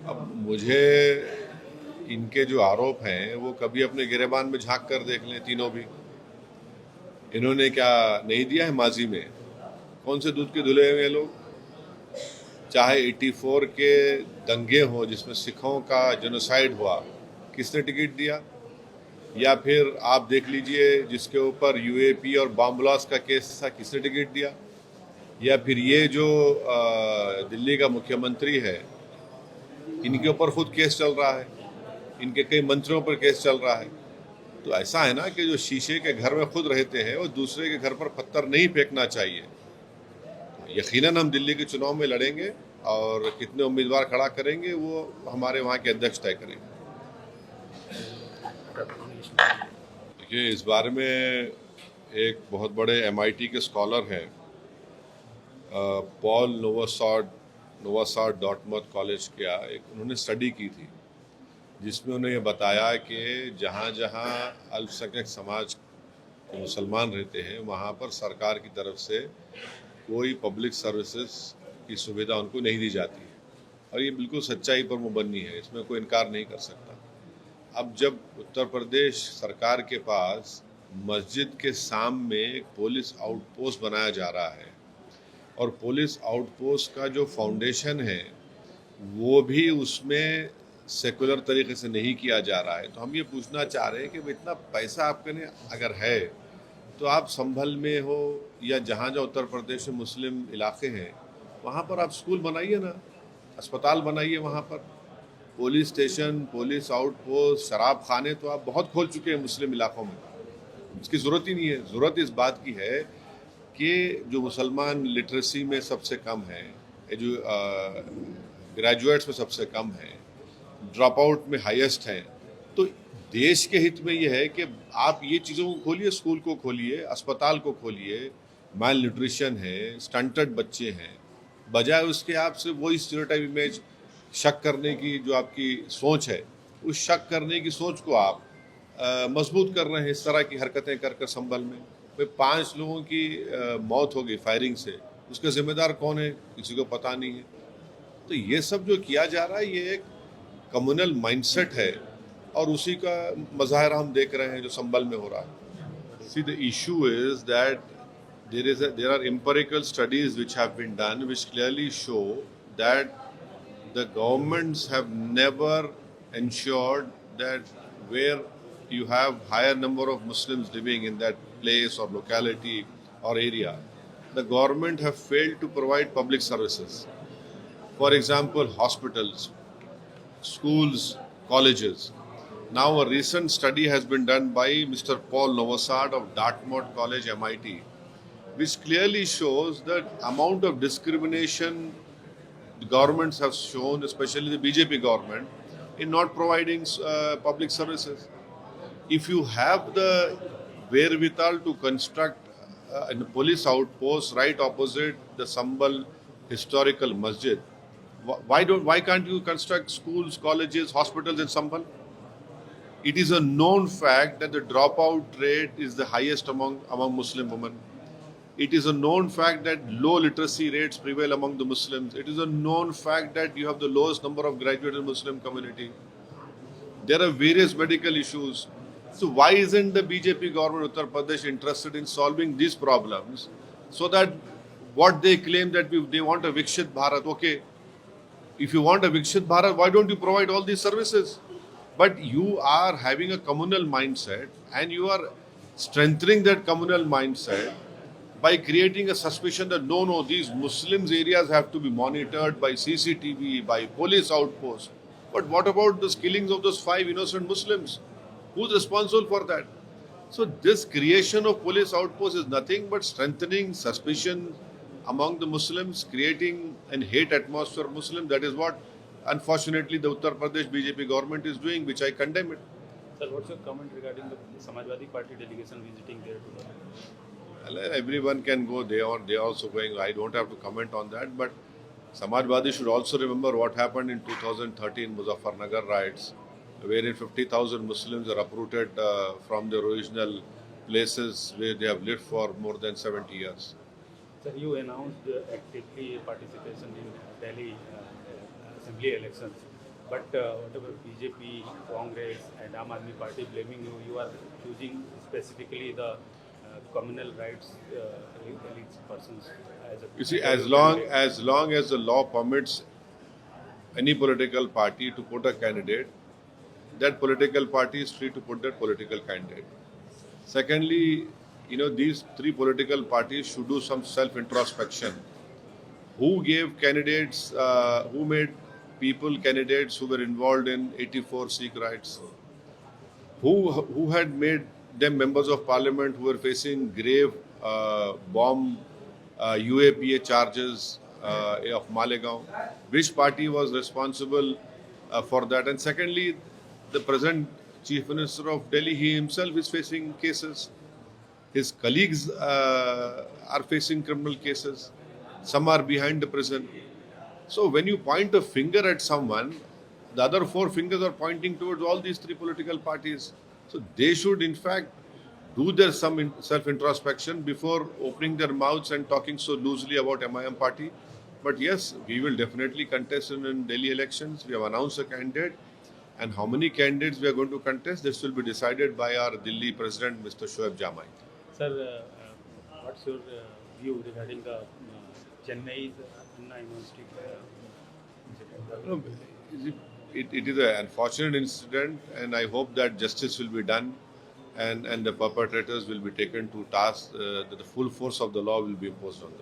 अब मुझे इनके जो आरोप हैं वो कभी अपने गिरेबान में झांक कर देख लें तीनों भी। इन्होंने क्या नहीं दिया है माजी में? कौन से दूध के धुले हुए लोग? चाहे 84 के दंगे हो जिसमें सिखों का जेनोसाइड हुआ, किसने टिकट दिया? या फिर आप देख लीजिए जिसके ऊपर यूएपी और बॉम्ब ब्लास्ट का केस था, किसने टिकट दिया? या फिर ये जो दिल्ली का मुख्यमंत्री है, इनके ऊपर खुद केस चल रहा है, इनके कई मंत्रियों पर केस चल रहा है। तो ऐसा है ना कि जो शीशे के घर में खुद रहते हैं वो दूसरे के घर पर पत्थर नहीं फेंकना चाहिए। यकीनन हम दिल्ली के चुनाव में लड़ेंगे और कितने उम्मीदवार खड़ा करेंगे वो हमारे वहाँ के अध्यक्ष तय करेंगे। देखिए, इस बारे में एक बहुत बड़े MIT के स्कॉलर हैं, पॉल नोवासाड डॉर्टमouth कॉलेज का एक उन्होंने स्टडी की थी जिसमें उन्हें ये बताया कि जहाँ जहाँ अल्पसंख्यक समाज के मुसलमान रहते हैं वहाँ पर सरकार की तरफ से कोई पब्लिक सर्विसेज की सुविधा उनको नहीं दी जाती है। और ये बिल्कुल सच्चाई पर मुबन्नी है, इसमें कोई इनकार नहीं कर सकता। अब जब उत्तर प्रदेश सरकार के पास मस्जिद के सामने एक पुलिस आउटपोस्ट बनाया जा रहा है और पुलिस आउटपोस्ट का जो फाउंडेशन है वो भी उसमें सेकुलर तरीके से नहीं किया जा रहा है, तो हम ये पूछना चाह रहे हैं कि इतना पैसा आपके ने अगर है तो आप संभल में हो या जहाँ जहाँ उत्तर प्रदेश में मुस्लिम इलाके हैं वहाँ पर आप स्कूल बनाइए ना, अस्पताल बनाइए। वहाँ पर पुलिस स्टेशन, पुलिस आउटपोस्ट, शराब खाने तो आप बहुत खोल चुके हैं मुस्लिम इलाकों में, इसकी ज़रूरत ही नहीं है। ज़रूरत इस बात की है कि जो मुसलमान लिटरेसी में सबसे कम है, जो ग्रेजुएट्स में सबसे कम है, ड्रॉप आउट में हाईएस्ट हैं, तो देश के हित में ये है कि आप ये चीज़ों को खोलिए, स्कूल को खोलिए, अस्पताल को खोलिए। माल न्यूट्रिशन है, स्टंटेड बच्चे हैं, बजाय उसके आपसे वही स्टीरियोटाइप इमेज शक करने की जो आपकी सोच है, उस शक करने की सोच को आप मजबूत कर रहे हैं इस तरह की हरकतें कर कर। संभल में भाई 5 लोगों की मौत हो गई फायरिंग से, उसका जिम्मेदार कौन है किसी को पता नहीं है। तो ये सब जो किया जा रहा है ये एक कम्युनल माइंडसेट है और उसी का मज़ाहिरा हम देख रहे हैं जो संभल में हो रहा है। See the issue is that there are empirical studies which have been done which clearly show that the governments have never ensured that where you have higher number of Muslims living in that place or locality or area, the government have failed to provide public services. For example, hospitals, schools, colleges. Now a recent study has been done by Mr. Paul Novosad of Dartmouth College, MIT, which clearly shows the amount of discrimination the governments have shown, especially the BJP government, in not providing public services. If you have the wherewithal to construct a police outpost right opposite the Sambal historical masjid, why can't you construct schools, colleges, hospitals in Sambal? It is a known fact that the dropout rate is the highest among Muslim women. It is a known fact that low literacy rates prevail among the Muslims. It is a known fact that you have the lowest number of graduates in the Muslim community. There are various medical issues. So why isn't the BJP government of Uttar Pradesh interested in solving these problems so that what they claim that they want a Vikshit Bharat? Okay, if you want a Vikshit Bharat, why don't you provide all these services? But you are having a communal mindset and you are strengthening that communal mindset by creating a suspicion that no, these Muslims areas have to be monitored by CCTV, by police outposts. But what about the killings of those 5 innocent Muslims? Who's responsible for that? So this creation of police outposts is nothing but strengthening suspicion among the Muslims, creating an hate atmosphere of Muslims. That is what, unfortunately, the Uttar Pradesh BJP government is doing, which I condemn it. Sir, what's your comment regarding the Samajwadi Party delegation visiting there today? Well, everyone can go. They are also going. I don't have to comment on that. But Samajwadi should also remember what happened in 2013 Muzaffarnagar riots, wherein 50,000 Muslims are uprooted from their original places where they have lived for more than 70 years. Sir, you announced actively participation in Delhi assembly elections. But whatever BJP, Congress, and Aam Aadmi Party blaming you, you are choosing specifically the communal rights elite persons as a. You see, as long as the law permits any political party to put a candidate, that political party is free to put that political candidate. Secondly, these three political parties should do some self-introspection. Who gave candidates, who made people candidates who were involved in 84 Sikh riots? Who had made them members of parliament who were facing grave bomb UAPA charges of Malegaon? Which party was responsible for that? And secondly, the present Chief Minister of Delhi, he himself is facing cases. His colleagues are facing criminal cases. Some are behind the prison. So when you point a finger at someone, the other four fingers are pointing towards all these three political parties. So they should, in fact, do their some self-introspection before opening their mouths and talking so loosely about MIM party. But yes, we will definitely contest in Delhi elections. We have announced a candidate. And how many candidates we are going to contest, this will be decided by our Delhi President, Mr. Shoaib Jamai. Sir, what's your view regarding the Chennai's Anna University? It is an unfortunate incident, and I hope that justice will be done and the perpetrators will be taken to task, that the full force of the law will be imposed on them.